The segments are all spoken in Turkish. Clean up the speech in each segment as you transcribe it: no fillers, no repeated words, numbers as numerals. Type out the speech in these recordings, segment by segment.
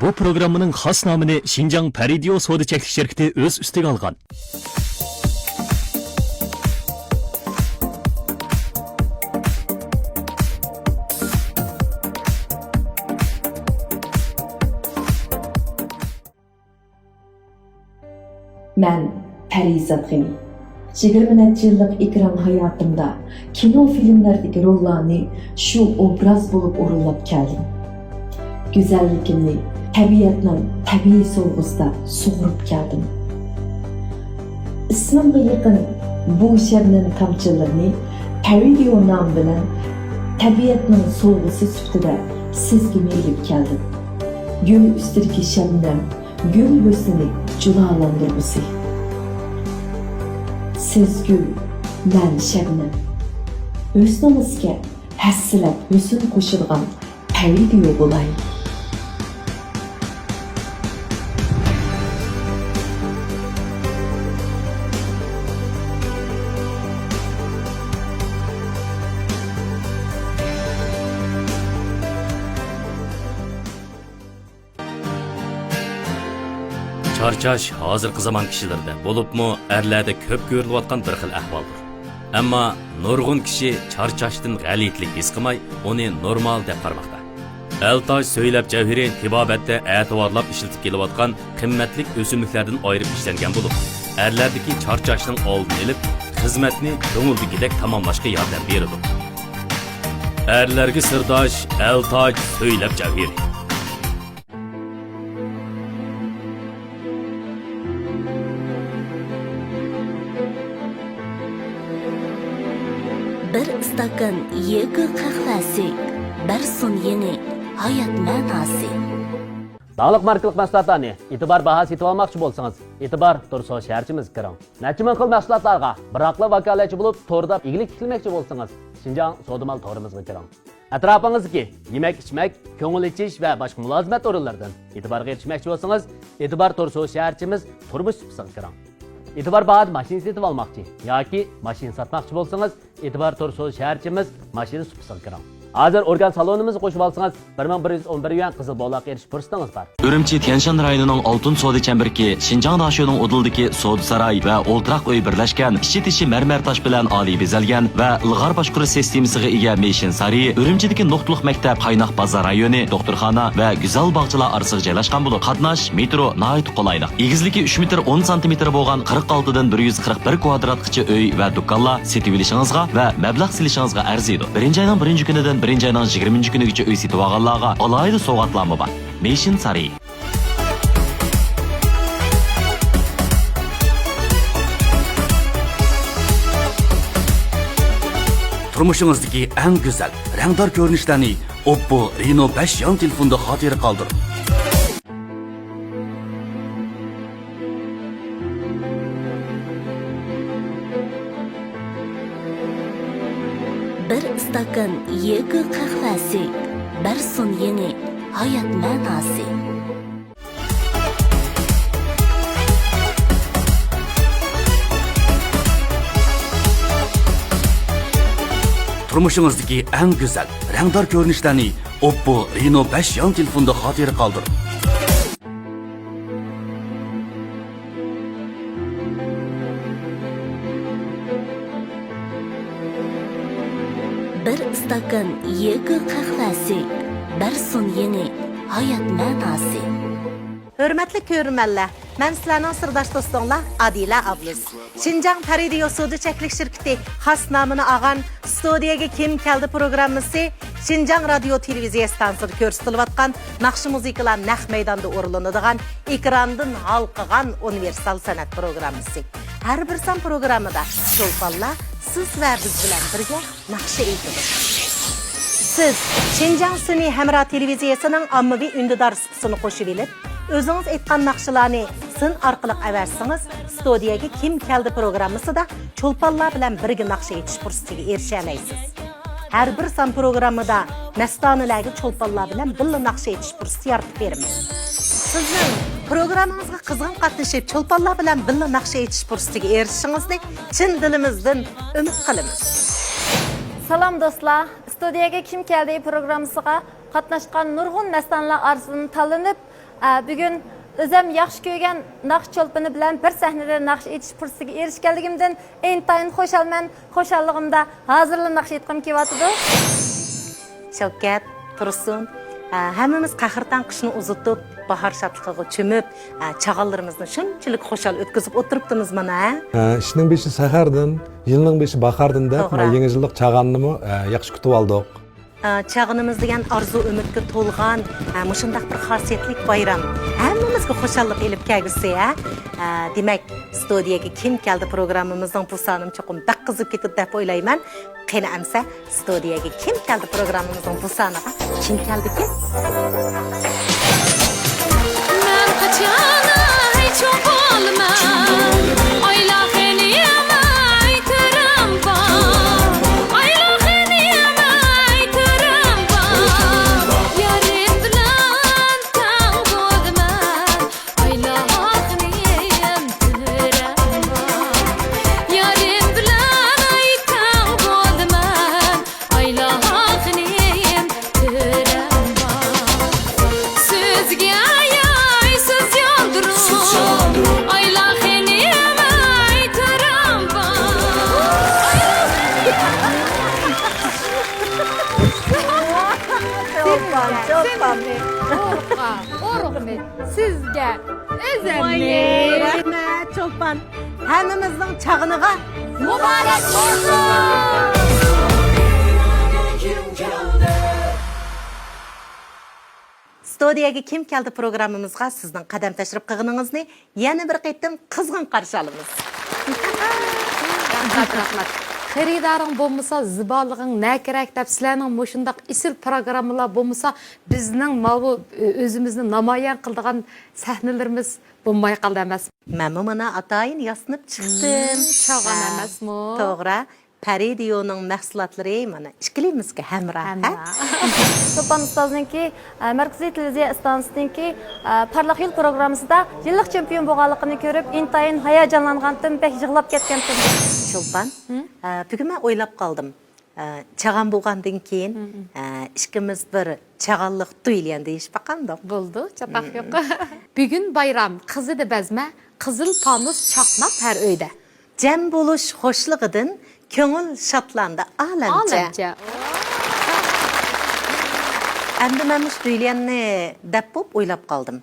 bu programmaning xos nomini Xinjiang Paridio Soda cheklik shirkati o'z ustiga olgan. Ben Parizat G'ani. 20 necha yillik ekran hayotimda kino filmlardagi rollarni shu obraz bo'lib o'rinlab keldim. Go'zallikimni tabiatning tabiiy so'lg'usida sug'urib keldim. Ismimga yaqin bu shabnam tomchilarini Paridio nom bilan tabiatning so'lg'usi sifatida sizga berib keldim. Gül üstidagi shabnam gül husnini julalandirgusi. Siz gül, ben şebnem. Hüsnümüzge həssilab hüsn qoşulğan Paridio bo'lay. Charchash hozirgi zamon kishilarda bo'libmi erlarda ko'p ko'rilayotgan bir xil ahvoldir. Ammo nurg'un kishi charchashdan g'alitlik his qilmay, uni normal deb qaramoqda. Eltoj so'ylab javhiri tibobatda e'tiborlab ishlatib kelayotgan qimmatli o'simliklardan ayirib ishlangan bo'lib, erlardagi charchashning oldini olib, xizmatni ko'ngildagidek tamomlashga yordam beradi. Erlarga sirdosh Eltoj so'ylab javhiri. Bir istakan yegi qahvasi, bir sun yeni hayat ma'nosi. Dağlık markalık mahsulotlarni e'tibor bahası etib olmoqchi bo'lsangiz, e'tibor Turso shaharchimizga kiring. Necha ming xil mahsulotlarga biroqli vakolatchi bo'lib, to'rda eglik tikilmoqchi bo'lsangiz, Xinjiang Sodamal to'rimizga kiring. Atrofingizdagi yemek-ichmak, ko'ngil ichish va boshqa mulozimat o'rinlaridan e'tiborga erishmoqchi bo'lsangiz, e'tibor Turso shaharchimiz turmush supasiga kiring. E'tibor bahada mashina setib olmoqchi yoki mashina sotmoqchi bo'lsangiz, e'tibor Turso shaharchimiz mashina supasiga kiring. Hozir organ salonimizni qo'shib olsangiz 1111 yuan qizil bog'liqqa erishish fursatingiz bor. Urumchi Tianshan rayonining Oltin Soda chembirki, Xinjiang Dashoning Udildagi Soda saroy va o'ltiraq uy birlashgan, ichi-tishi marmar tosh bilan oliy bezalgan va ilg'or boshqaruv sistemasiga ega Meshin Sari, Urumchidagi nuqtaliq maktab, Qaynoq bozor rayoni, doktorxona va go'zal bog'chalar orasiga joylashgan bo'lib, qatnash metro nihoyat qulaylik. Egizligi 3 metr 10 sm bo'lgan 46 dan 141 kvadratgacha uy va do'konlar setib olishingizga va mablag' silishingizga arziydi. Birinchi oyning birinchi kunidan birinchi ayning 20 kunigacha uy setib olganlarga alohida sovg'atlarmi bor. Meshin Sari. Turmushingizdagi eng go'zal, rangdor ko'rinishlarni Oppo Reno 5 yon telefonda xotira qoldiring. Bir istakan yegi qahvasi, bir sun yeni hayat ma'nosi. Turmushingizdagi eng go'zal, rangdor ko'rinishlarni Oppo Reno 5 yon telefonda xotira qoldiring. Bir istakan yegi qahvasi, bir sun yeni hayat ma'nosi. Hürmetli körünmələr, mən sizlərinin sırdaş dostunla Adila Abluz. Xinjiang Paridio Soda çeklik şirketi xas namını ağan Studiyaga Kim Keldi programmasi Xinjiang Radio Televiziya stansiyasida ko'rsatilayotgan naqshi muzikalar naq maydonda o'rinlanadigan ekrandan halqagan universal san'at programmasi. Har bir son programmada Cho'lponlar siz va biz bilan birga naqsha aytadi. Siz Xinjiang Sun'iy Hamra televiziyasining ommaviy undidor suhbatini qo'shib olib, o'zingiz aytgan naqshlarni sin orqali avarsangiz, Studiyaga Kim Keldi programmasida Cho'lponlar bilan birga naqsha aytish fursatiga erisha olasiz. Har bir son programmada mastonilarga Cho'lponlar bilan birga naqsha aytish fursati yaratib beramiz. Sizning programmamizga qizg'in qatnashib, Cho'lponlar bilan birga naqsha aytish fursatiga erishishingizni chin dilimizdan umid qilamiz. Salam dostlar, Studiyaga Kim Keldi programmasiga qatnashgan nurg'un mastonlar orasidan tanlanib, Bugun o'zim yaxshi ko'rgan naqsh cho'lpini bilan bir sahnada naqsh etish fursatiga erishganligimdan intayin xushalman. Xushalligimda hozirla naqsh etqim kelyotidi. Shavkat, Tursun, hammamiz qahrdan qishni uzitib, bahor shodligiga cho'mib, chag'allarimizni shunchalik xushal o'tkazib o'tiribdimiz mana. Ishning beshi sahardan, yilning beshi bahordan deb, yangi yillik chag'annimi yaxshi kutib oldik. Çağınımız degan arzu umidga to'lgan mushundaq bir xosiyatli bayram hammamizga xushallik elib kelgisi ya. Demak, studiyaga kim keldi programmamizning bu sonim cho'qim daqqizib ketdi deb o'ylayman. Qani amsa studiyaga kim keldi programmamizning bu soniga kim keldi ki? Men qachon hech bo'lmayman. Oylaqini yamay turam bor. Oylaqini yamay turam bor. Yarim bilan tang bo'lman. Oylaqini yam turam bor. Yarim bilan tang bo'lman. Oylaqini yam turam bor. Sizga siz yoldurum. Oylaqini yamay turam O'rg'met sizga Rahmat Cho'lpon. Hammamizning chag'iniga muborak Studiyaga kim keldi programmamizga sizning qadam tashrif qilganingizni yana bir qaytam qizg'in qarshi olamiz. rahmat. Xaridaring bo'lmasa, zibolig'ing na kerak deb sizlarning mushundaq isil programmalar bo'lmasa, bizning bu o'zimizni namoyon qiladigan sahnalarimiz bo'lmay qoldi emas. Men mana atayin yasnib chiqdim. Chag'an emasmi? To'g'ri. Paridioning mahsulotlari mana ishkilimizga hamroh. Cho'lpon ustozningki Markaziy televiziya stansiyasiningki Parlaq yo'l programmasida yillik chempion bo'lganligini ko'rib, intayin hayajonlangandim, bek yig'lab ketgandim. Cho'lpon, bugun men o'ylab qoldim. Chag'an bo'lgandan keyin ikkimiz bir chag'anliq tuyilgan deyish baqandoq. Bo'ldi, chapaq yo'q. Bugun bayram, qizidi bazma, qizil panus chaqnab har uyda. Jam bo'lish xo'shligidan ko'ngil shodlandi alamcha. Endi men mush tuyilganni deb o'ylab qoldim.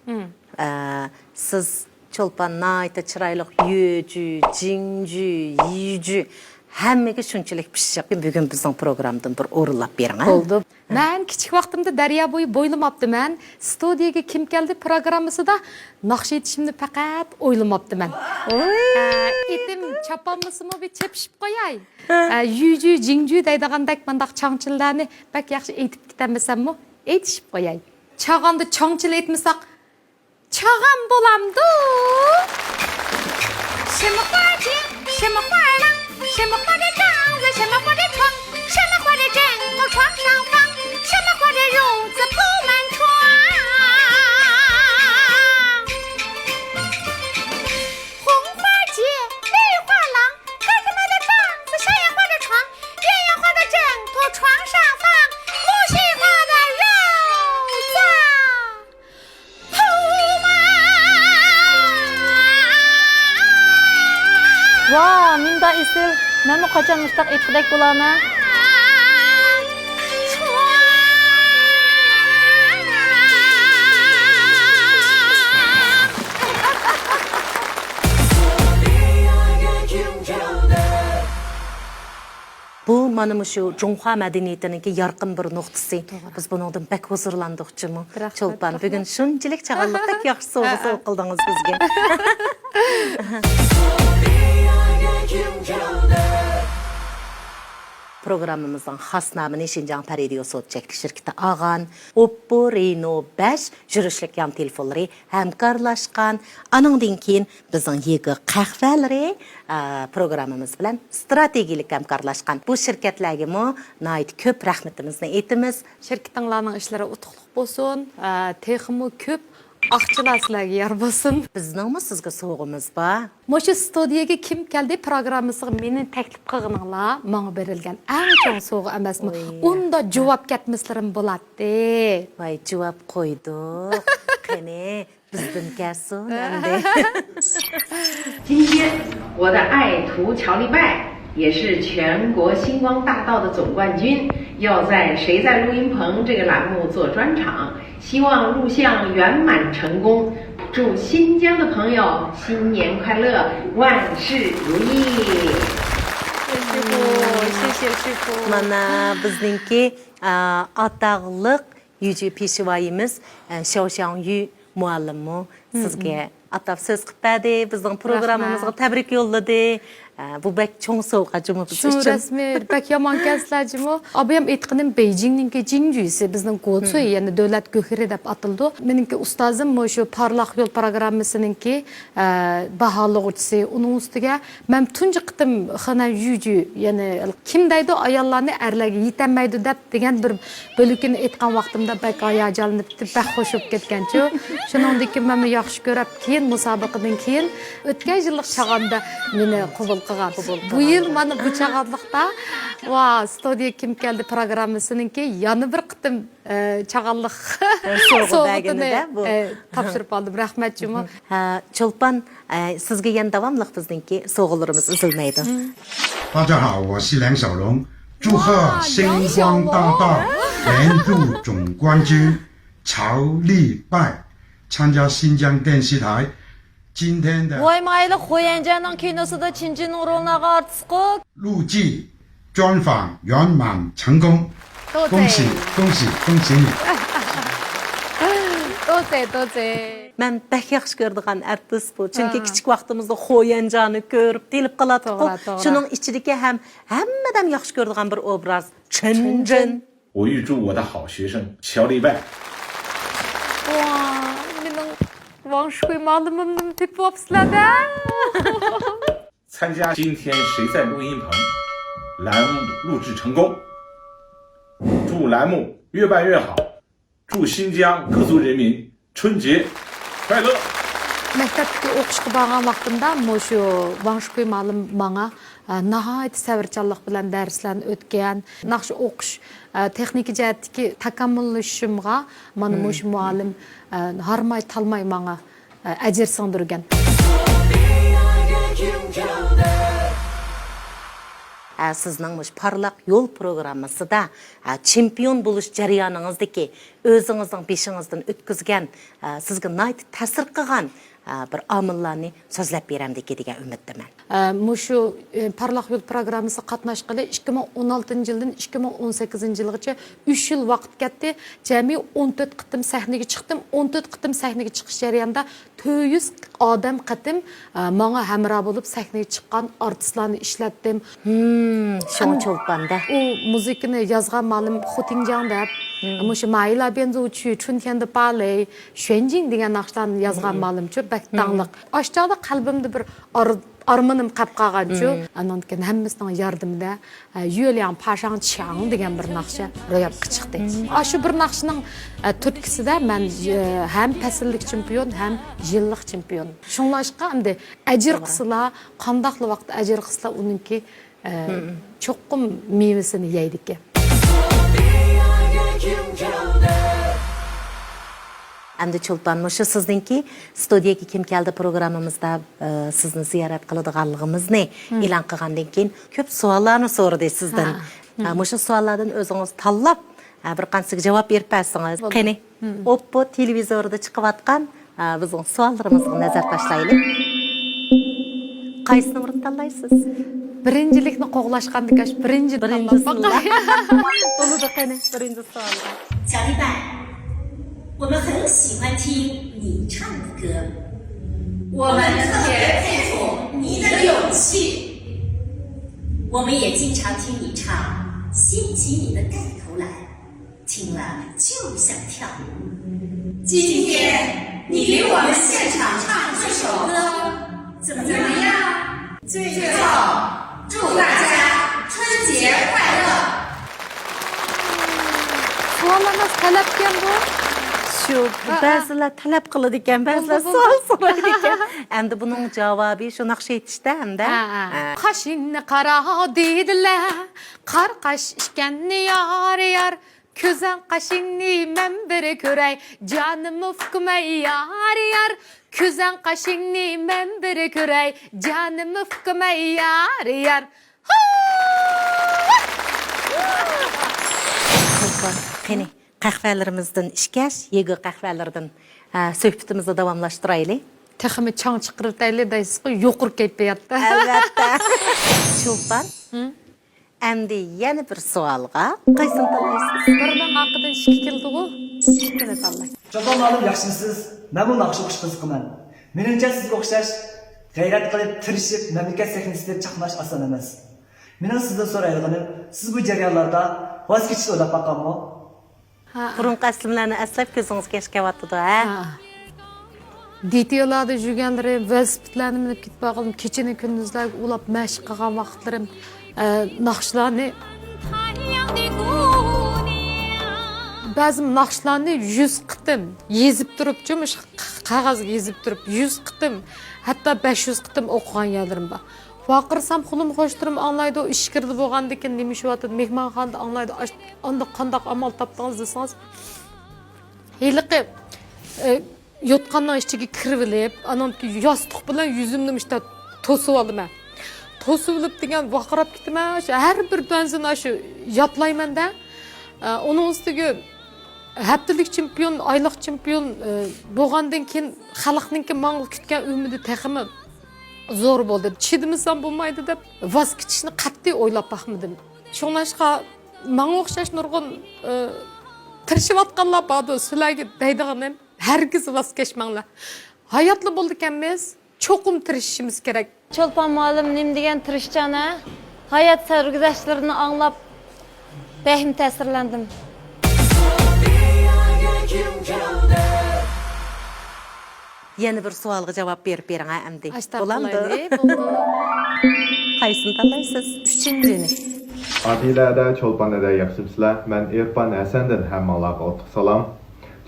Siz Cho'lpon nayta chiroyli yuju, jingju, yiju hammaga shunchalik pishib, bugun bizning programmadan bir o'rinlab bering. Bo'ldi. Men kichik vaqtimda daryo bo'yi bo'ylamabdiman. Studiyaga kim keldi programmasida naqsh etishimni faqat o'ylamabdiman. Etim chapammisimi bir chepishib qo'yay. Yuju, jingju deydigandek mandaq changchillarni bak yaxshi aytib ketamasammi? Aytishib qo'yay. Chag'anda changchil aytmasak chag'an bo'lamdi. Shimaqaji, shimaqalang, shimaqaji chang, shimaqaji chang, shimaqaji chang, mo chang shang fang, shimaqaji ru zi pu man chuang. Hong花节，绿花郎，开开门的窗子，山野花的床，鸳鸯花的枕头，床上放木樨花的肉燥。Wow, minda isil. Mana qachon mushtaq etdek bo'lama? Bu mana shu Jonghua madaniyatining yorqin bir nuqtasi. Biz bundan bak huzurlandiqchimi? Cho'lpon, bugun shunchalik chag'alliqdek yaxshi sovg'a qildingiz bizga. Programmamızın xas namını Şinjan Paradiyo Sotçaklı şirketi ağan, Oppo Reno 5 jürüşlük yan telefonları hemkarlaşkan, anından keyin bizning yegi qahvaları programmamız bilan strategilik hemkarlaşkan. Bu şirketlerge mo nait köp rahmetimizni aytamiz. Şirketinglarning ishlari utuqliq bo'lsin, texmi ko'p aqchilar sizlarga yor bo'lsin. Bizningmi sizga sovg'imiz bor. Mushu studiyaga kim keldi programmasiga meni taklif qilganinglar menga berilgan eng chong sovg'a emasmi? Unda javob ketmaslarim bo'ladi. Voy, javob qo'ydik. Qani bizdan kelsin endi. 今天我的爱徒乔丽拜也是全国星光大道的总冠军，要在《谁在录音棚》这个栏目做专场，希望录像圆满成功。祝新疆的朋友新年快乐，万事如意。 Mana bizningki ataqliq yuji peshvoyimiz Shavshan Yu muallimi sizga atab so'z qilib berdi, bizning programmamizga tabrik yo'lladi. Bu bek cho'ng sovg'a jumi biz Şun uchun. resmi bek yaman keslercimi. Abiyam etkinim Beijing'ninki Jingjuisi bizning Gotsui yani devlet göheri dep atıldı. Meninki ustazım şu parlaq yol programmasınınki bahalıqçısı onun üstüge men tunji qitim xana yuju yani kimdaydı ayollarni erlarga yetemaydi dep degan bir bölükini etgan vaqtimda bek hayajanlanıp bek hoşup ketganchu. Shuningdek men yaxshi ko'rib keyin musobaqadan keyin o'tgan yillik chag'anda meni qabul qilgan. Bu yil mana bu chag'anliqda va studiya kim keldi programmasınınki yana bir qitim chag'anliq So'g'idagini bu. topshirib oldim. Rahmatchimi. Chulpan sizga yana davomli bizningki sovg'alarimiz uzilmaydi. 大家好，我是梁小龙，祝贺星光大道年度总冠军曹丽拜参加新疆电视台今天的 Vay maylı Huyencan'ın kinosunda Çinci Nurul'una artık 录制专访圆满成功，恭喜恭喜恭喜你！ Doze. Men pek yaxshi ko'rdigan artist bu. Chunki kichik vaqtimizda Xo'yanjonni ko'rib, telib qoladiq. Shuning ichidagi ham hammadan yaxshi ko'rdigan bir obraz Chinjin. 我预祝我的好学生乔丽拜 Vay, mening Vangshui malumumni tepib olibsizlar-da. 参加今天谁在录音棚栏目录制成功，祝栏目越办越好，祝新疆各族人民春节快乐。 Maktabga o'qishga borgan vaqtimda shu Vangshui ma'lum menga nihoyat savrchanlik bilan darslarni o'tgan, naqsh o'qish texnik jihatdagi takomillashishimga mana shu muallim harmay talmay menga ajr singdirgan. Sizning mush parlaq yo'l programmasida chempion bo'lish jarayoninizdagi o'zingizning beshingizdan o'tkazgan, sizga nihoyat ta'sir qilgan bir omillarni so'zlab beramdiki degan umiddaman. Shu parlaq yo'l programmasi qatnashqili 2016 yildan 2018 yilgacha 3 yil vaqt ketdi. Jami 14 qitim sahnaga chiqdim. 14 qitim sahnaga chiqish jarayonida 400 odam qitim menga hamroh bo'lib sahnaga chiqqan artistlarni ishlatdim. Shon Chulpanda. U muzikani yozgan ma'lum Xutinjang deb, shu Mayla benzuchi, Chuntianda baley, Xuanjing degan naqshlarni yozgan ma'lumchi bak tangliq. Oshchaqda qalbimda bir armanim qolib qolganchu, andan keyin hammasining yordamida Yulian Pashang Chang degan bir naqsha ro'yobga chiqdi. Shu bir naqshning turtkisida men ham fasllik chempion, ham yillik chempion. Shunlashqa endi ajr qilsalar, qandaqli vaqt ajr qilsalar uningki cho'qqim mevasini yeydi. Endi Chulpan, shu sizningki studiyaga kim keldi programmamizda sizni ziyorat qiladiganligimizni e'lon qilgandan keyin ko'p savollarni so'radi sizdan. Shu savollardan o'zingiz tanlab bir qanchasiga javob berib bersangiz. Qani, Oppo televizorida chiqayotgan bizning savollarimizga nazar tashlaylik. Qaysi numarni tanlaysiz? Birinchilikni qo'g'lashgandek birinchi tanlab. Bo'ladi qani, birinchi savol. 小丽拜，我们很喜欢听你唱的歌，我们特别佩服你的勇气。我们也经常听你唱《掀起你的盖头来》，听了就想跳舞。今天你给我们现场唱这首歌，怎么样？最后祝大家春节快乐！ Savollarimiz talabgan bu. Shu ba'zilar talab qiladi ekan, ba'zilar savol so'raydi ekan. Endi buning javobi shu naqsh etishda hamda Qashinni qara dedilar, qarqash ishkanni yar yar, Көзен қашыңны мен бірі көрәй, жаным ұфкымай яр. Көзен қашыңны мен бірі көрәй, жаным ұфкымай яр. Qani, qahvələrimizdən işkəş, yegi qahvələrdən söhbətimizi davamlaşdıraylı. Texmi çan çıqırtaylı deysiz ki, yoqur keyfiyatda. Əlbəttə. Çulpan, əmdi yeni bir sualğa qayсын tanlaysınız? Birinin haqqıdan işki keldi o. İşkini tanlayın. Çoban malım yaxshimisiz? Men bu naqsh o'qish qiziqman. Menimcha sizga o'xshash g'ayrat qilib, tirishib, mamlakat sahnasida chaqnash oson emas. Mening sizdan so'raydiganim, siz bu jarayonlarda voz kechishni o'ylab boqqanmi? Burunqi aslimlarni aslab ko'zingizga yosh kelyapti-da, ha? Detiyolarda жүргенлерім, велосипедлерді мініп кетіп бағылым, кечені күндізлерге улап мәшік қылған вақытларым, нақшыларны бәзім нақшыларны 100 қытым езіп тұрып, жұмыш қағазға езіп тұрып 100 қытым, хатта 500 қытым оқыған елдерім ба. Вақырсам құлым қоштырым аңлайды, ішкірді болғанды екен немеш уатыды, мекман қанды аңлайды, аңды қандақ амал таптыңыз десіңіз. Еліқі yotqandan içigi kirvilib, anam ki yastık bilan yüzümni işte tosup aldım ben. Tosup alıp degen vaqirab ketdim ben. Her bir benzin aşı yatlayman da. Onun üstüge haftalık çempion, aylık çempion bo'lgandan keyin xalqninki mang'il kutgan umidi taximi zo'r bo'ldi. Chidimsam bo'lmaydi deb voz kechishni qat'iy o'ylab baxmidim. Shunlashqa menga o'xshash nurg'un tirishayotganlar bor, sizlarga deydiganim herkes vazgeçmanglar. Hayatlı buldukemiz çokum tirişimiz gerek. Çolpan muallim nim degan tirishchana hayat sarguzashtlarini anglab behim ta'sirlandim. Yeni bir sualga cevap berip bering ha endi. Bo'lamdi. Qaysini tanlaysiz? 3-ni. Adilada Çolpanada yaxshimsizlar. Men Erpan Hasandan hammalarga o'tiq salom.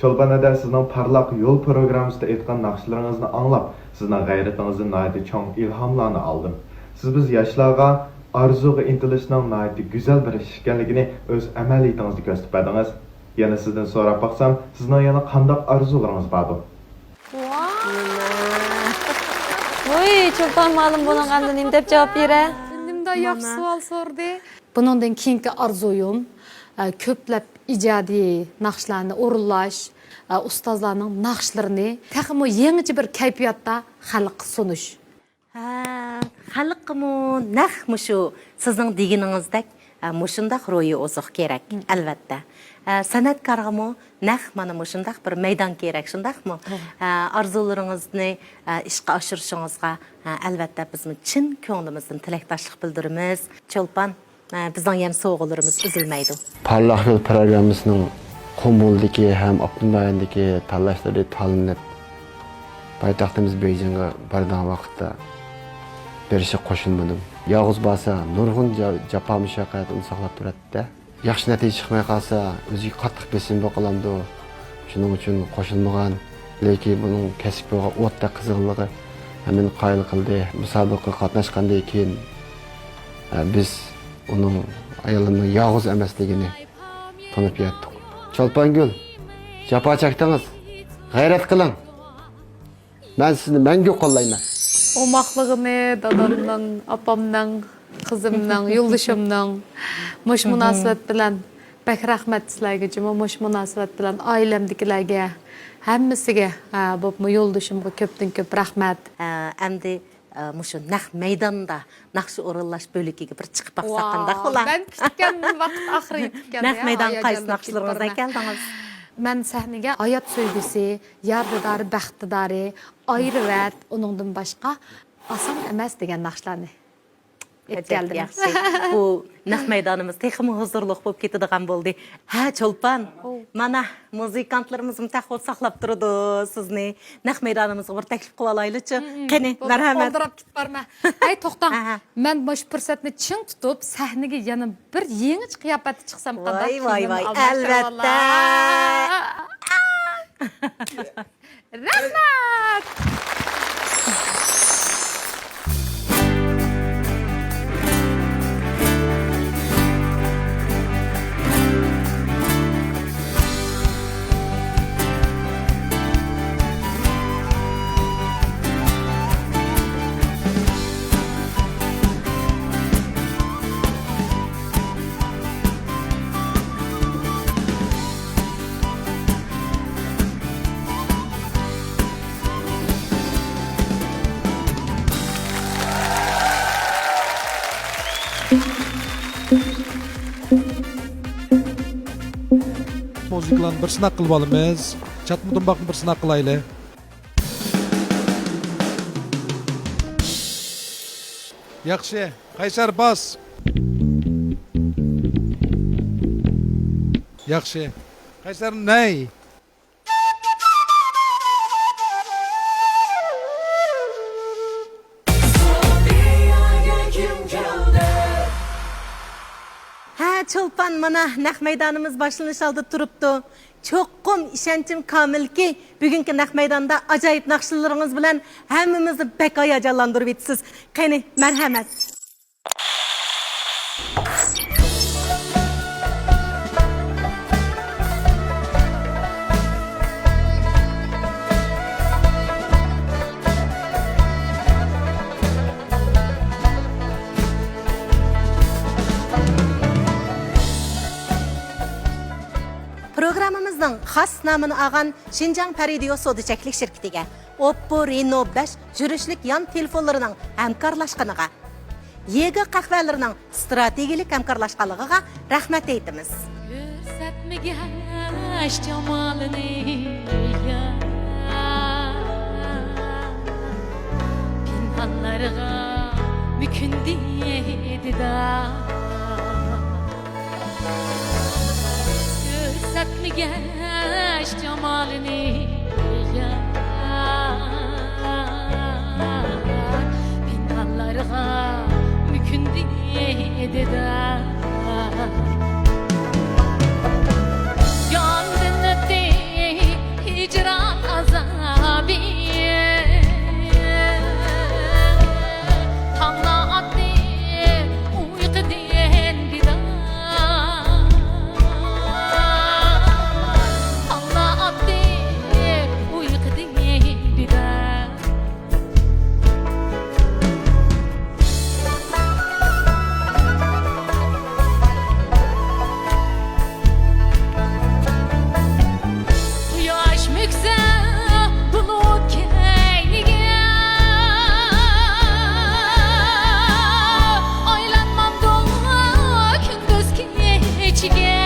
Çolpanada sizning parlaq yo'l programmasida aytgan naqshlaringizni anglab, sizning g'ayratingizni naydi cho'ng ilhomlarni oldim. Siz biz yoshlarga arzuga intilishning naydi go'zal bir ish ekanligini o'z amaliyatingizni ko'rsatdingiz. Yana sizdan so'rab baqsam, sizning yana qanday arzularingiz bordir? Voy, Çolpan muallim bo'lganda nim deb javob beray? Nimda yaxshi savol so'rdi. Bundan keyingi arzuyum ko'plab ijodiy naqshlarni o'rinlash, ustozlarning naqshlarini taxmo yangicha bir kayfiyatda xalqqa sunish. Xalqmu naqmu shu sizning deganingizdek mushundaq ro'yi oziq kerak, albatta. San'atkorga naq mana mushundaq bir maydon kerak, shundaqmi? Arzularingizni ishga oshirishingizga albatta biz chin ko'nglimizdan tilakdoshlik bildiramiz. Çolpan bizning ham so'g'ularimiz uzilmaydi. Parlaq yo'l programmasining Qo'moldagi ham Abdulmayondagi tanlashlari tanlanib, poytaxtimiz Beyjingga bardan vaqtda berishi qo'shilmadim. Yolg'iz bo'lsa, nurg'un jafo mushaqqatini saqlab turadi-da. Yaxshi natija chiqmay qolsa, o'ziga qattiq besim bo'qalamdi. Shuning uchun qo'shilmagan, lekin buning kasbga o'tda qiziqligi meni qoyil qildi. Musobaqaga qatnashgandan keyin biz onun ayolının yağız emasligini tanıp yettik. Çolpangül, jafo çekdiniz, g'ayrat qiling. Ben sizni mangu qo'llayman. Omoqlig'ini dadamdan, opamdan, qizimdan, yo'ldashimdan mush munosabat bilan bak rahmat sizlarga, mush munosabat bilan oilamdagilarga, hammasiga bu yo'ldashimga ko'pdan ko'p rahmat. Endi Muşu naq maydonda naqshi o'rinlash bo'ligiga bir chiqib baqsaq qanday bo'lar? Ben kutgan vaqt oxiri yetgan. Naq maydon qaysi naqshlaringizdan keldingiz? Men sahnaga hayot so'ygisi, yardidari, baxtidari, ayrivat, uningdan boshqa oson emas degan naqshlarni etgandim. Yaxshi. Bu naq maydonimiz texmi huzurliq bo'lib ketadigan bo'ldi. Ha, Çolpan. Mana muzikantlarimiz mutaxol saqlab turdi sizni. Naq maydonimizga bir taklif qilib olaylik-chi. Qani, marhamat. Qoldirib ketib barma. Ay, to'xtang. Men bu fursatni chin tutib, sahnaga yana bir yangi qiyofatda chiqsam qanday? Voy, albatta. Rahmat. muzikalarni bir sınaq qilib olamiz. Chatma dumboqni bir sınaq qilaylik. Yaxshi, Qaysar bas. Yaxshi. Qaysar nay. Çolpan mana naq meydanımız başlanış aldı turuptu. Çoqqum işençim kamil ki bugünkü naq meydanda acayip naqşılarınız bilen hemmimizni bek hayacanlandırıp etsiz. Qani merhamet. Programımızın xas namını ağan Şinjan Paridio Soduçeklik şirketiga, Oppo Reno 5 жүрүшлүк yan telefonlarının hamkorlashganiga, Yega qahvalarining strategik hamkorlashganligiga rahmat aytamiz. Ko'rsatmagan jamolini pinhanlarga mümkün deydi da Ko'rsatmagan jamolini pinhanlarga mümkün deydi da Yandın öte hicran azabı Tanla attı uyku diyendi da Tanla attı uyku diyendi da Yaş mükse bulut keylige Aylanmam doğa gündüz geçige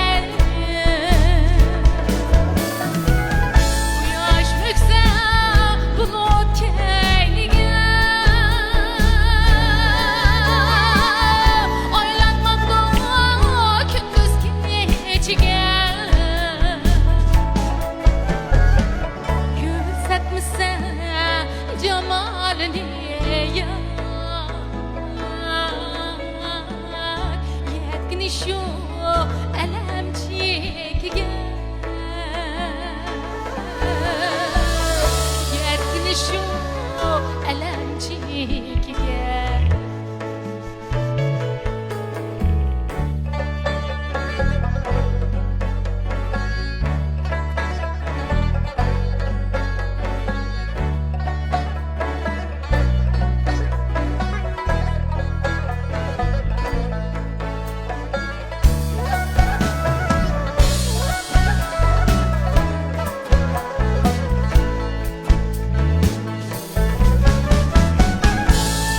Yaş mükse bulut keylige Aylanmam doğa gündüz geçige Gözetmişsen cemalini Yetkin şu elem çekigen Yetkin şu elem çekigen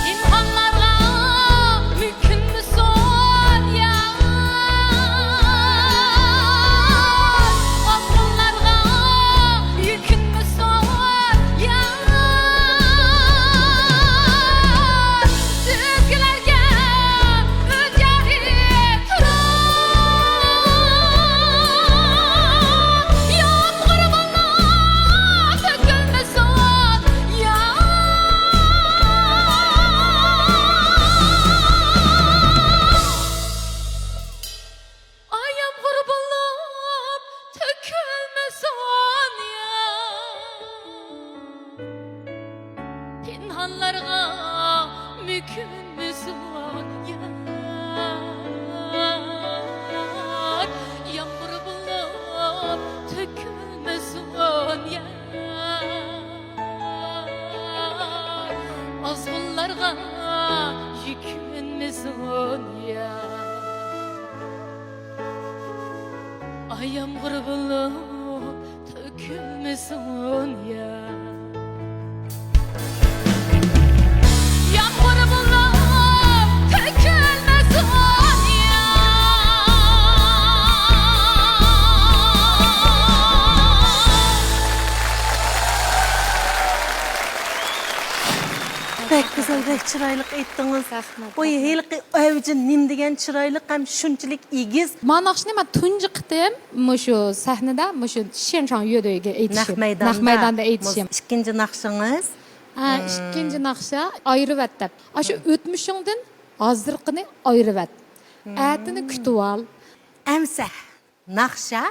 İmkanlarla mümkün mü son ya Akıllarla yükün mü son ya Düzgülerge özgeri turan Yağmur bana tökülme son ya Ayam kurbanlıp tökülmesin ya Pinhanlarga mükünmesin ya Yağmur bulup tökülmesin ya Azgınlarga yükünmesin ya Ay yağmur bulup tökülmesin ya Yağmur bulup tökülmesin ya Bek chiroylik aytdingiz. Oy, heliqi avji nim degan chiroylik ham shunchalik egiz. Man naqshni men tunji qitim mushu sahnada mushu Shenchang Yuedoga aytishim. Naq maydonda aytishim. Ikkinchi naqshingiz? Ikkinchi naqsha ayrivat deb. Shu o'tmishingdan hozirqini ayrivat. Atini kutib ol. Amsa naqsha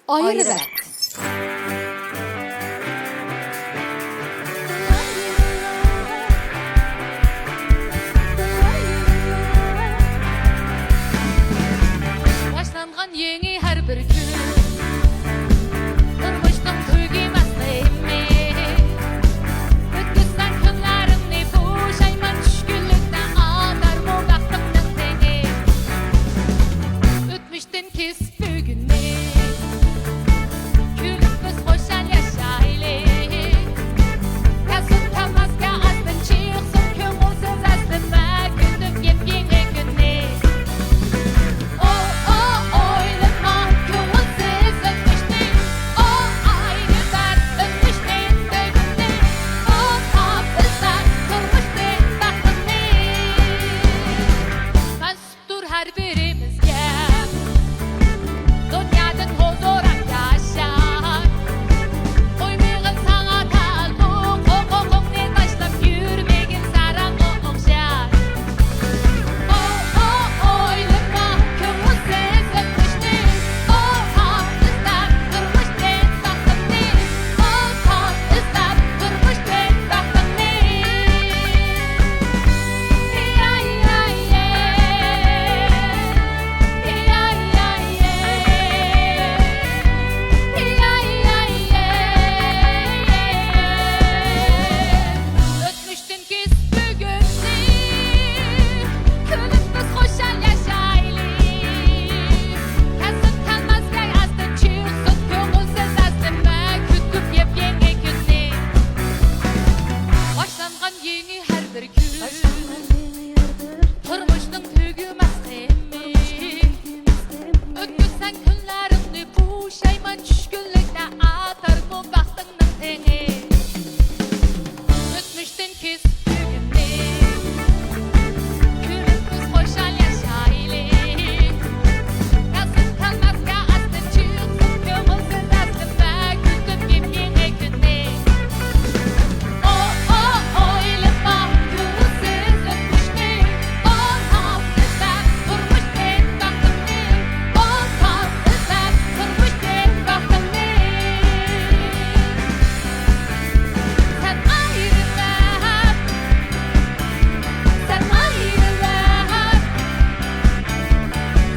ayrivat. Başlanğan yeni her bir gün Durmuştum tüygiməsliyimi Ötküzsən günlərimni Puşayman düşkünlükdən Atar bu vaxtımdan seni Ötmüşdün kis bugünni Gülüp biz xoşal yaşaylı Kasıp kalmazka azdın Çıqsın köngülsüz azdınma Gündüp yepyeni günni her birimizge Dünyadan huzurak yaşar Uymayın sana kalbuk Hukukukni taşlap yürmegin saran okşar Oylama köngülsüz öpmüştü Tam ıslap durmuş ben baktımni Tam ıslap durmuş ben baktımni Ötmüştün kis bugünni Külüp biz xoşal yaşaylı Kasıp kalmazka azdın Çıqsın köngülsüz azdınma Kütüp yepyeni günni Başlanğan yeni her bir gün Turmuşdun tügüməslimi Ötküzsən günlərimni Puşayman düşkünlükdə Atar bu vaxtından seni Ötmüşdün kis bugünni Külüp biz xoşal yaşaylı Kasıp kalmazka azdın Çıqsın köngülsüz azdınma Kütüp yepyeni günni Oylama köngülsüz öpmüştü Tam ıslap durmuş ben baktımni Tam ıslap durmuş ben baktımni Sen ayrılar Sen ayrılar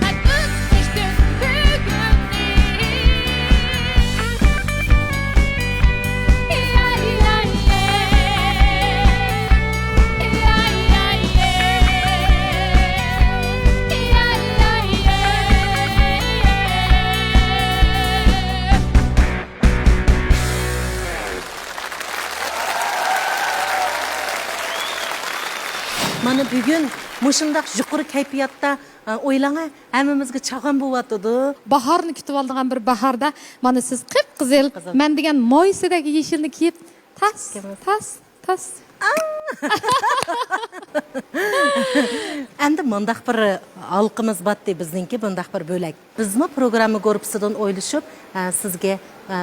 Sen ötmüştün bugünni Mana bugun mushundaq yuqori kayfiyatda o'ylanga hammamizga chag'an bo'lyotdi. Baharni kutib oldigan bir baharda mana siz qip-qizil men degan moysidagi yeshilni kiyib tas. Endi mundaq bir halqimiz batdi bizningki bundaq bir bo'lak. Bizmi programma ko'ribsidan o'ylashib sizga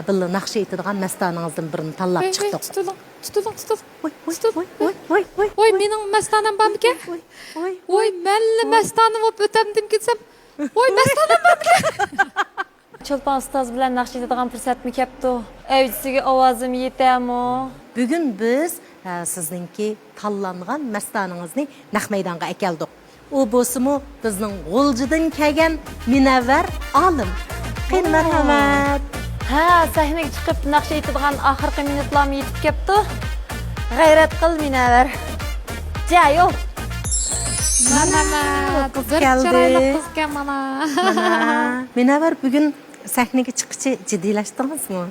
billa naqsh etadigan mastaningizdan birini tanlab chiqdik. Tutuling. Oy, mening mastanam bormi-ki? Oy, menli mastanim bo'lib o'tamdim ketsam. Oy, mastanam bormi-ki? Çolpan ustoz bilan naqsh etadigan fursatmi kepti? Avjisiga ovozim yetami? Bugun biz sizningki tanlangan mastaningizni naq maydonga akeldik. U bo'lsa-mu bizning G'o'ljidan kelgan Minavvar olim. Qil marhamat. Ha, sahnaga chiqib naqsh etadigan oxirgi minutlarni yetib kepti. G'ayrat qil Minavvar. Jayo. Marhamat. Qiz keldi. Qizga mana. Minavvar bugun sahnaga chiqishchi jiddiylashdingizmi?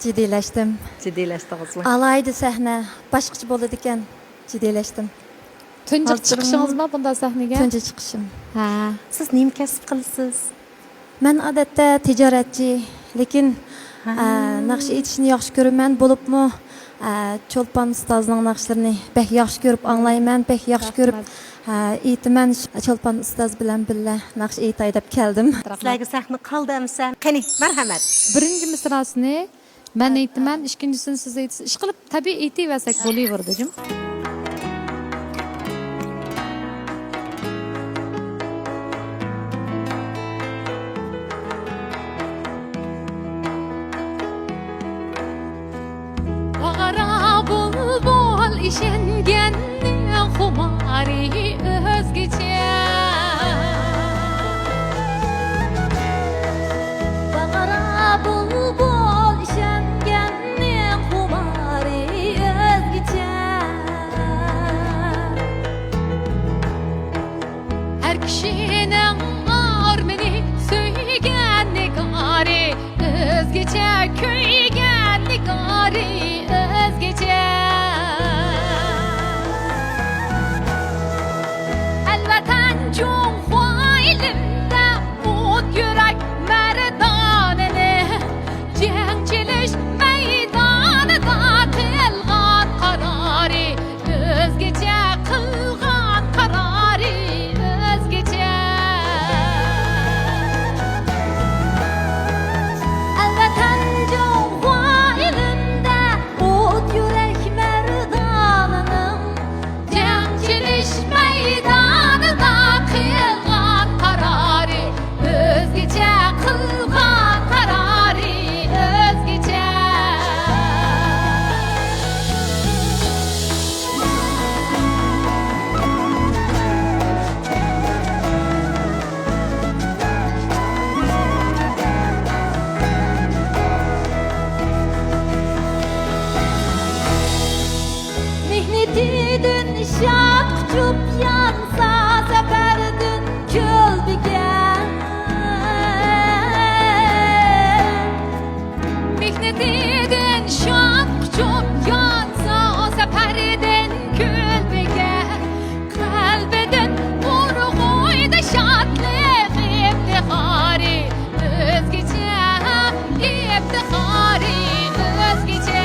Jiddiyleştim. Jiddiylashdingizmi? Alaydı sahne. Başqacha bo'ladi ekan. Jiddiyleştim. Tunji chiqishingizmi bunda sahnaga? Tunji chiqishim. Ha. Siz nima kasb qilasiz? Men odatda tijoratchi, lekin naqsh etishni yaxshi ko'raman, bo'libmi Çolpan ustazının naqşlarını bək yaxşı görüp anlayman, bək yaxşı görüp eğitimen Çolpan ustaz bilen billa naqş eğitay dep keldim. Sizlarga sahna qoldi amsa. Qani, marhamat. Birinci misrasını ben eğitimen, ikincisini siz eğitisiz. İş qilib tabii eğitiversek bo'laverdi. Bağara bulbul işengenni xumari özgece. Bağara bulbul işengenni xumari özgece. Her kişinin armeni söygenni gari özgece köygenni gari özgece. Elvatan Cumhur elimde umut yürek merdanını Cengçiliş meydanında kılgan kararı özgece kılgan kararı özgece. Elvatan Cumhur elimde umut yürek merdanının Cengçiliş meydanında kılgan kararı özgece kılgan kararı özgece. Mihnetidin şak çup yansa seferdin kölbigen. Mihnetidin şak çup yansa seferdin kölbigen. Kalbedin vurguyda şatlık iftihari özgece iftihari özgece.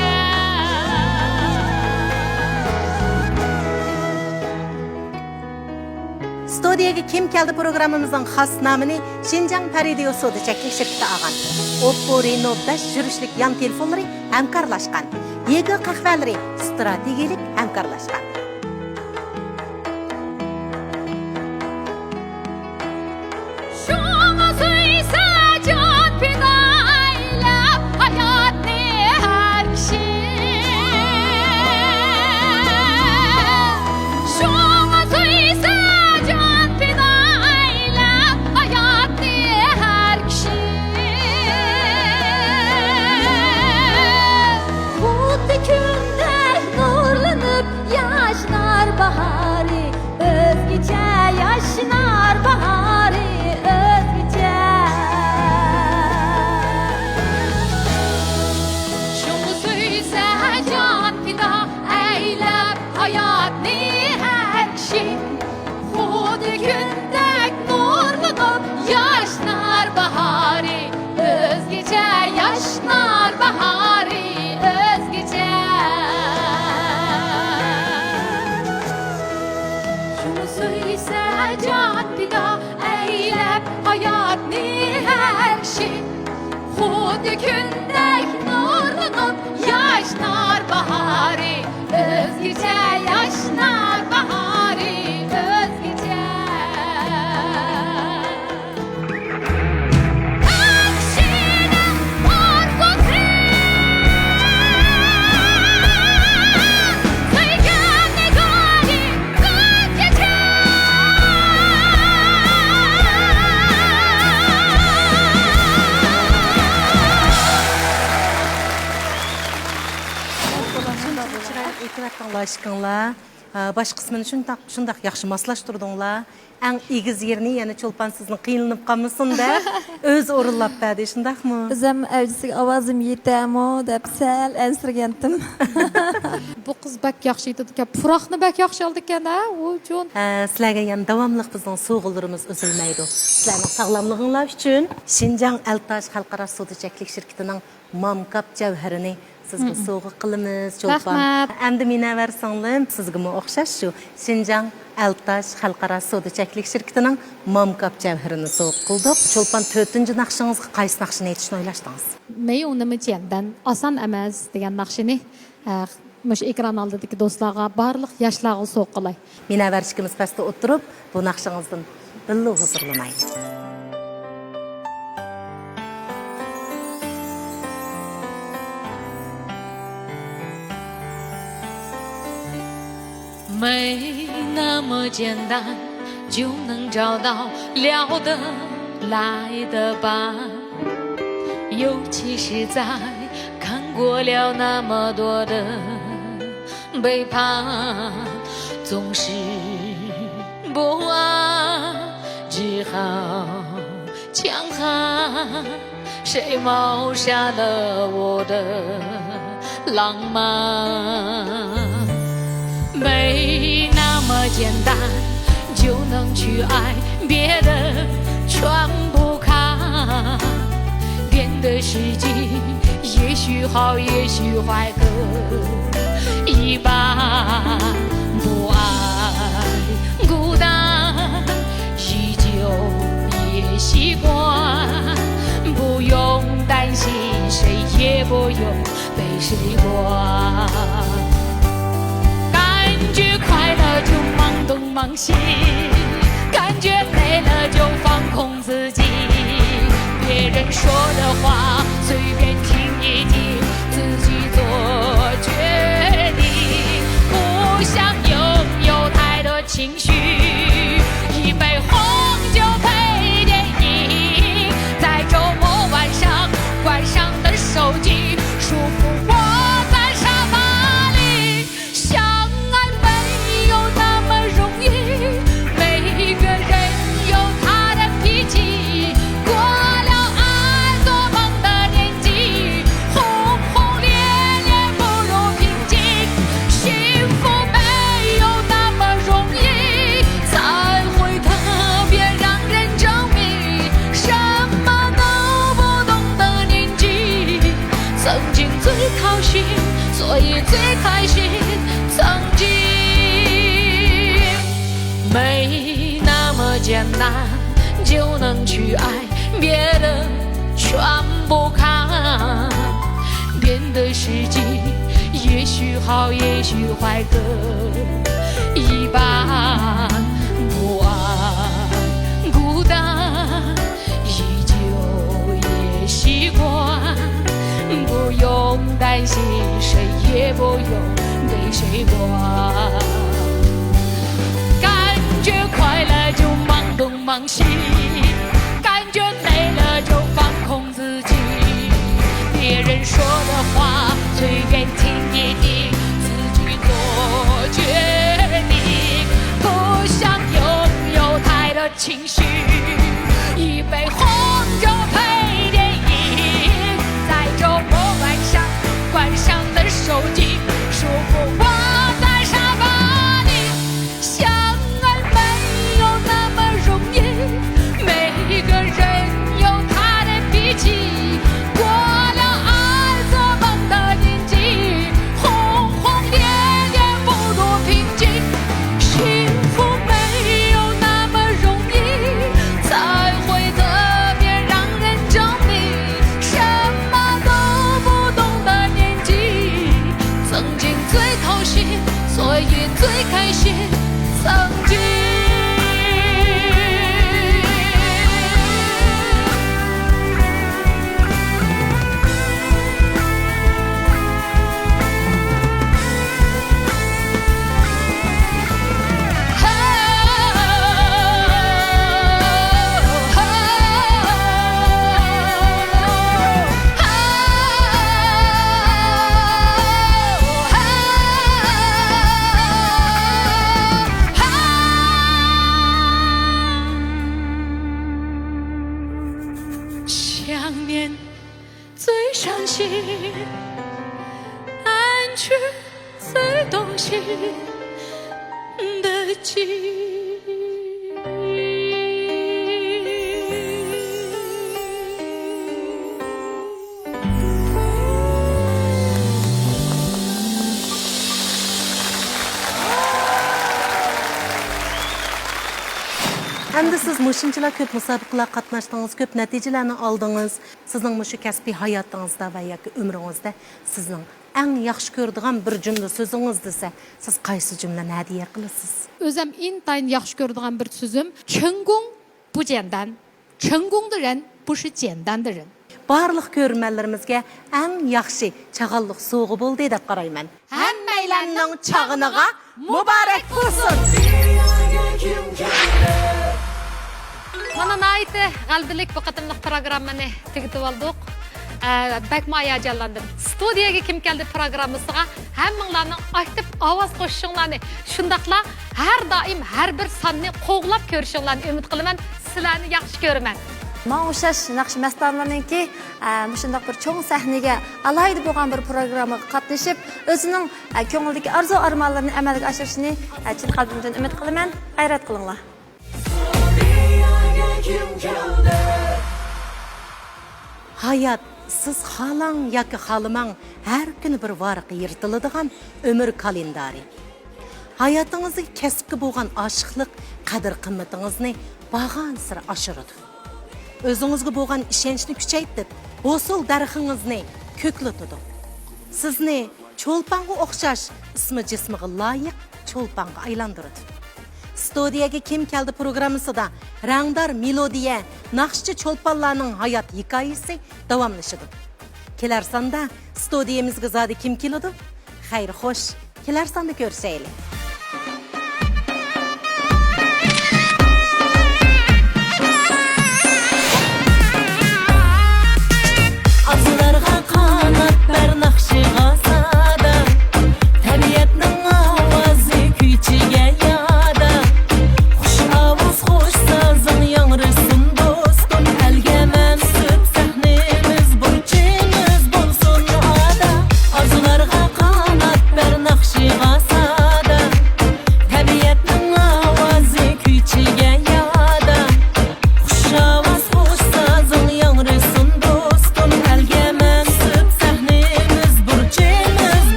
Studiyaga kim keldi programımızın xas namını Şinjan Paridiyo Soda Çeklik şirketi algan. Oppo Reno 5 жүрүшлүк yan telefonları hamkorlashgan. Yega qahvaları strategiyalik hamkorlashgan. Şoma söyse can fidayla hayat ne her kişi. Şoma söyse can fidayla hayat ne her kişi. Kutlu günde nurlanıp yaşlar baharı özgece yaşlar baharı özgece. Şunu söyse can fida eylep hayat ne her kişi. Kutlu günde nurlanıp yaşlar baharı özgece yaşlar baharı özgece. Şunu söyse can fida eylep hayat ne her şey. Kutlu günde nurlanıp yaşlar baharı özgece yaşlar baharı özgece. Akşenem korkutu Kıygan ne gali özgece. E'tibatыңlar aşkınlar. Baş kısmını şundaq yaxşı maslaştırdыңlar. Ən igiz yerini yani Çolpan sizin qıyılınıp qalmasın da öz orunlap bədi, şundaqmı? Özüm evcisi avazım yetəmo dep sel ensirgentim. Bu kız bak yaxşı idi ki, puraqni bak yaxşı aldı ekan ha, o jon. Sizlarga yani davamlıq bizning soğullarımız üzülməydi. Sizlarning sağlamlığınlar üçün Şinjan Eltaş Xalqara Soda Çeklik şirketining Mamkap cavharini Sizga sovg'a qilamiz, Cho'lpon. Rahmat. Endi Münəvvər singlim, sizga o'xshash shu Xinjiang Altash xalqaro savdo-cheklik shirkatining Momkap javhirini sovg'a qildik. Cho'lpon 4-naqshingizga qaysi naqshini aytishni o'ylashdingiz? 没有那么简单oson emas degan naqshini mush ekran oldidagi do'stlarga barliq yoshlarga sovg'a qilay. Münəvvər ishimiz pastda o'tirib, bu naqshingizdan billo huzurlamaydi.没那么简单就能找到聊得来的伴，尤其是在看过了那么多的背叛，总是不安，只好强悍。谁谋杀了我的浪漫？没那么简单就能去爱，别的全不看。变的时机也许好也许坏各一半，不爱孤单依旧也习惯，不用担心谁也不用被谁管。感觉快乐就忙东忙西，感觉累了就放空自己，别人说的话随便听一听，自己做决定，不想拥有太多情绪，一杯红酒配电影，在周末晚上关上的手机，舒服我在沙发里。相爱没有那么容易，每个人有他的脾气，过了爱做梦的年纪，轰轰烈烈不如平静，幸福没有那么容易，才会特别让人着迷，什么都不懂的年纪，曾经最掏心，所以最开心，曾经没那么简单就能去爱，别的全不看。变的时机也许好也许坏各一半，不爱孤单依旧也习惯，不用担心谁也不用被谁管。感觉快乐就忙东忙西，感觉累了就放空自己，别人说的话随便听一听，自己做决定，不想拥有太多情绪，一杯红酒配电影，在周末晚上关上的手机，舒服我在沙发里。相爱没有那么容易，每个人有他的脾气，过了爱做梦的年纪，轰轰烈烈不如平静，幸福没有那么容易，才会特别让人着迷，什么都不懂的年纪，曾经最掏心，所以最开心，曾经。想念最伤心，安却最动心的记忆。Hem de siz muşunçılar köp müsabıqalar qatnaşdınız, köp nəticələrini aldınız. Sizin muşu kəsbi hayatınızda və ya ki ömrünüzdə sizin ən yaxşı gördüğün bir cümle sözünüz dese, siz qaysı cümləni hədiyyə qılırsınız? Özüm intayın yaxşı gördüğüm bir sözüm, 成功不简单，成功的人不是简单的人。 Barlıq görmələrimizə ən yaxşı çağallıq soğu boldu deyə qarayman. Həmməylərinin çağınığa mübarək olsun. Mana naiti qalbilik bu qatımlıq programmani tugitib oldik. Bakma hayacanlandım. Studiyaga kim keldi programmasiga hammanglarning aktiv ovoz qo'shishinglarni, shundaqla har doim har bir sonni qo'g'lab ko'rishinglarni umid qilaman. Sizlarni yaxshi ko'raman. Мен o'xshash naqsh mastarlarninki shundoq bir cho'ng sahnaga alayda bo'lgan bir programmaga qatnashib, o'zining ko'ngildagi arzu armonlarini amalga oshirishini chin qalbimdan umid qilaman. G'ayrat qilinglar. Hayat siz xalang yoki xalamang har kuni bir varaqqa yirtiladigan umr kalendari. Hayatınızda kasbga bo'lgan oshiqlik qadr qimmatingizni bag'an sira oshiradi. O'zingizga bo'lgan ishonchni kuchaytirib, hosil darxingizni ko'klatadi. Sizni cho'lponga o'xshash ismi jismiga loyiq cho'lponga aylantiradi. Studiyaga kim keldi programmasida rangdor melodiya, naqshchi cho'lponlarning hayot hikoyasi davomlashadi. Kelar sonda studiyamizga zodi kim keladi? Xayr xo'sh, kelar sonda ko'rishaylik.